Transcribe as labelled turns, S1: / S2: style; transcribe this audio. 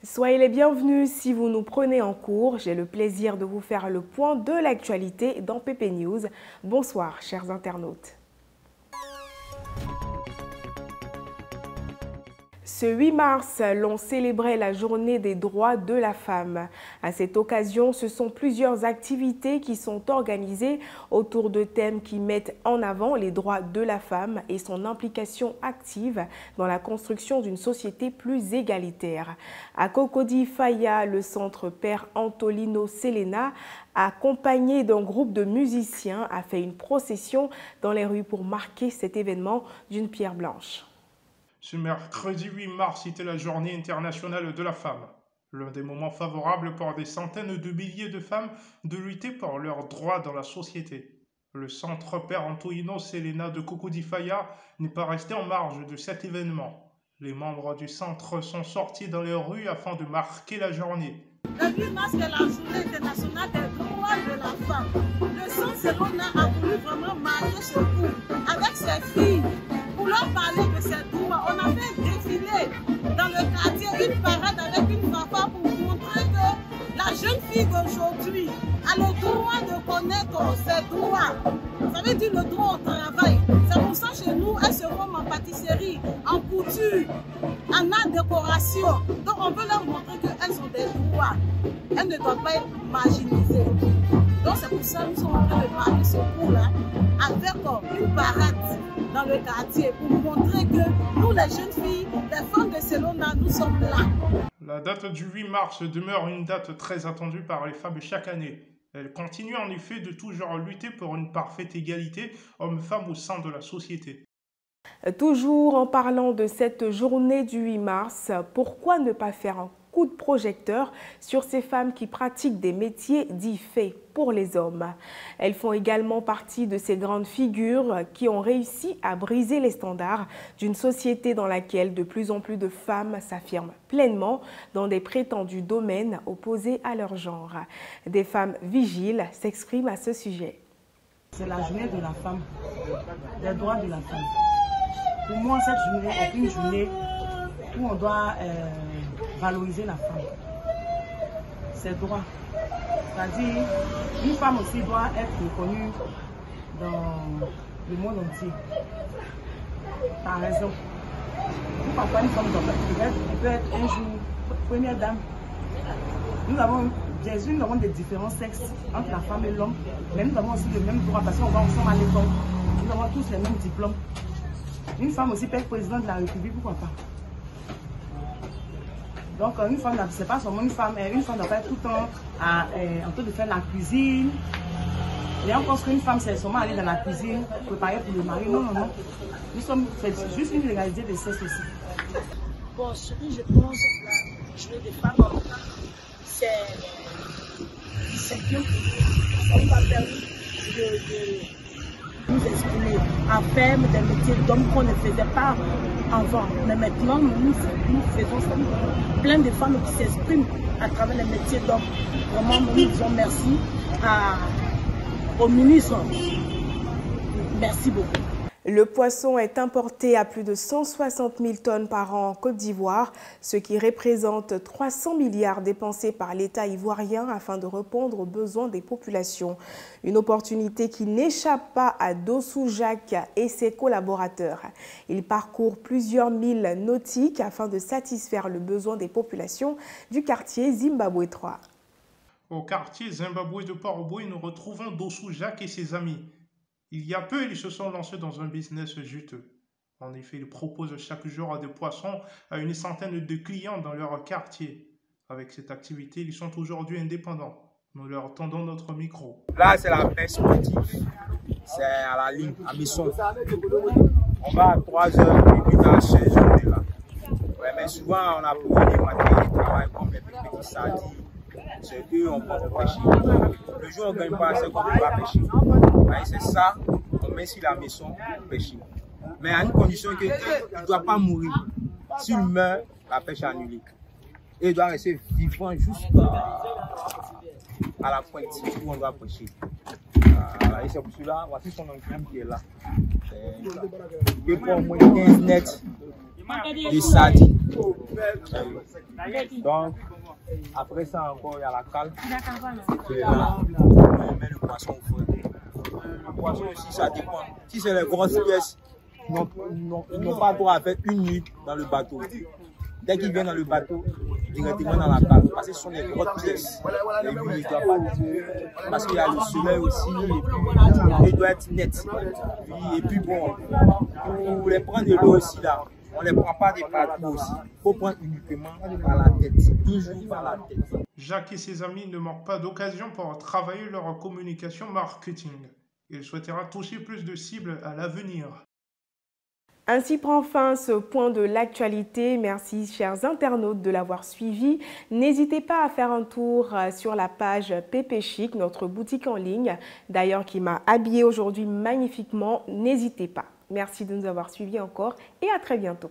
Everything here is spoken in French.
S1: Soyez les bienvenus si vous nous prenez en cours. J'ai le plaisir de vous faire le point de l'actualité dans PP News. Bonsoir, chers internautes. Ce 8 mars, l'on célébrait la journée des droits de la femme. À cette occasion, ce sont plusieurs activités qui sont organisées autour de thèmes qui mettent en avant les droits de la femme et son implication active dans la construction d'une société plus égalitaire. À Cocody Faya, le centre Père Antolino Selena, accompagné d'un groupe de musiciens, a fait une procession dans les rues pour marquer cet événement d'une pierre blanche.
S2: Ce mercredi 8 mars était la journée internationale de la femme. L'un des moments favorables pour des centaines de milliers de femmes de lutter pour leurs droits dans la société. Le centre Père Antolino Selena de Cocody Faya n'est pas resté en marge de cet événement. Les membres du centre sont sortis dans les rues afin de marquer la journée.
S3: Le 8 mars est la journée internationale des droits de la femme. Le centre Selena a voulu vraiment marquer ce coup avec ses filles pour leur parler de ses droits. On a fait un défilé dans le quartier, une parade avec une fanfare pour montrer que la jeune fille d'aujourd'hui a le droit de connaître ses droits. Ça veut dire le droit au travail. C'est pour ça que chez nous, elles se forment en pâtisserie, en couture, en art décoration. Donc on veut leur montrer qu'elles ont des droits. Elles ne doivent pas être marginalisées. Donc c'est pour ça que nous sommes en train de marquer ce cours-là avec une parade dans le quartier pour montrer que nous, les jeunes filles, les femmes de Selena, nous sommes là.
S2: La date du 8 mars demeure une date très attendue par les femmes chaque année. Elle continue en effet de toujours lutter pour une parfaite égalité hommes-femmes au sein de la société.
S1: Toujours en parlant de cette journée du 8 mars, pourquoi ne pas faire un coup de projecteur sur ces femmes qui pratiquent des métiers dits faits pour les hommes. Elles font également partie de ces grandes figures qui ont réussi à briser les standards d'une société dans laquelle de plus en plus de femmes s'affirment pleinement dans des prétendus domaines opposés à leur genre. Des femmes vigiles s'expriment à ce sujet.
S4: C'est la journée de la femme, des droits de la femme. Pour moi, cette journée est une journée où on doit valoriser la femme, ses droits. C'est-à-dire, une femme aussi doit être reconnue dans le monde entier. Par exemple, pourquoi une femme peut être un jour première dame. Nous avons des différents sexes entre la femme et l'homme, mais nous avons aussi le même droit parce qu'on va ensemble à l'école. Nous avons tous les mêmes diplômes. Une femme aussi peut être présidente de la République, pourquoi pas? Donc une femme, c'est pas seulement une femme doit pas être tout le temps en train de faire la cuisine. Et on pense qu'une femme, c'est seulement aller dans la cuisine, préparer pour le mari. Non, non, non. C'est juste une égalité de sexe aussi.
S3: Bon, ce que je pense, la journée des femmes, c'est que ça nous a permis de nous exprimer, à faire des métiers d'hommes qu'on ne faisait pas avant. Mais maintenant, nous faisons ça. Plein de femmes qui s'expriment à travers les métiers d'hommes. Vraiment, nous disons merci au ministre. Merci beaucoup.
S1: Le poisson est importé à plus de 160 000 tonnes par an en Côte d'Ivoire, ce qui représente 300 milliards dépensés par l'État ivoirien afin de répondre aux besoins des populations. Une opportunité qui n'échappe pas à Dossou Jacques et ses collaborateurs. Ils parcourent plusieurs milles nautiques afin de satisfaire le besoin des populations du quartier Zimbabwe 3.
S2: Au quartier Zimbabwe de Port-au-Boué, nous retrouvons Dossou Jacques et ses amis. Il y a peu, ils se sont lancés dans un business juteux. En effet, ils proposent chaque jour des poissons à une centaine de clients dans leur quartier. Avec cette activité, ils sont aujourd'hui indépendants. Nous leur tendons notre micro.
S5: Là, c'est la pêche sportive. C'est à la ligne, à Misson. On va à 3 heures et puis à 16 heures là. Ouais, mais souvent, on a beaucoup de matériel de travail comme les petits sardines. C'est eux, on peut pêcher. Le jour où on ne gagne pas, c'est qu'on ne peut pas pêcher. C'est ça, on met sur la maison pour pêcher. Mais à une condition qu'il ne doit pas mourir. S'il meurt, la pêche est annulée. Et il doit rester vivant jusqu'à la pointe où on doit pêcher. Et c'est pour cela, voici son enclume qui est là. Il peut prendre au moins 15 nets de sardines. Donc, après ça encore, il y a la cale. Et là, on met le poisson au feu. Le poisson aussi, ça dépend. Si c'est les grosses pièces, ils n'ont pas droit à faire une nuit dans le bateau. Dès qu'ils viennent dans le bateau, directement dans la cale, parce que ce sont des grosses pièces. Et lui, il ne doit pas tirer, parce qu'il y a le soleil aussi, et puis il doit être net. Et puis bon, pour les prendre de l'eau aussi là, on ne les prend pas des partout aussi. Il faut prendre uniquement par la tête, toujours par la tête.
S2: Jacques et ses amis ne manquent pas d'occasion pour travailler leur communication marketing. Il souhaitera toucher plus de cibles à l'avenir.
S1: Ainsi prend fin ce point de l'actualité. Merci chers internautes de l'avoir suivi. N'hésitez pas à faire un tour sur la page Pépé Chic, notre boutique en ligne, d'ailleurs qui m'a habillée aujourd'hui magnifiquement. N'hésitez pas. Merci de nous avoir suivis encore et à très bientôt.